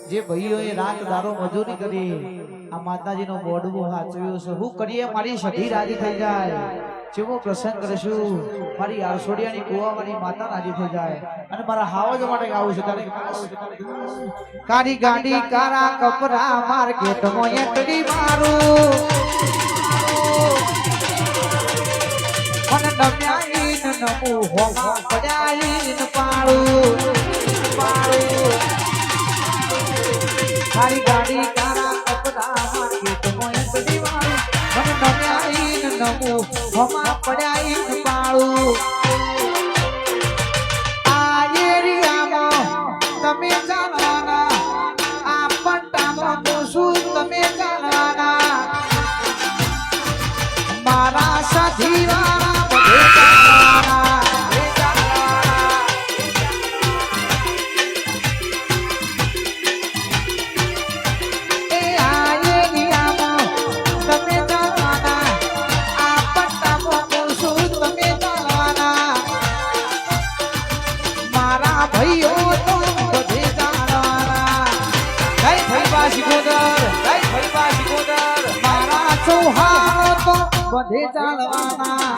જે ભાઈઓએ રાત દારો મજૂરી કરી આ માતાજીનો બોડવો હાચવ્યો છે હું કરીએ મારી સધી રાજી થઈ જાય જેવો પ્રસંગ કરશું મારી આરસોડિયાની કુવાવાળી માતા રાજી થઈ જાય અને મારા હાવજ માટે ગાવું છે તારે કારી ગાડી કારા કપરા માર્કેટ માં એકડી મારું મન નમ્યાઈન નમુ હોમાં પડાઈન પાળું કારી ગાડી કારા કપરા માર્કેટ માં એકડી મારું મન નમ્યાઈન નમુ હોમાં પડાઈન પાળું આ એરિયામાં તમે જાણવાના આ પટ્ટામાં તો શું તમે જાણવાના મારા સાથીવાળા બધે જાણવાના એ આ એરિયામાં તમે જાણવાના આ પટ્ટામાં તો શું તમે જાણવાના મારા ભાઈઓ તો બધે જાણવાના કઈ ભાઈબા શિકોદર મારા ચૌહાણો તો બધે જાણવાના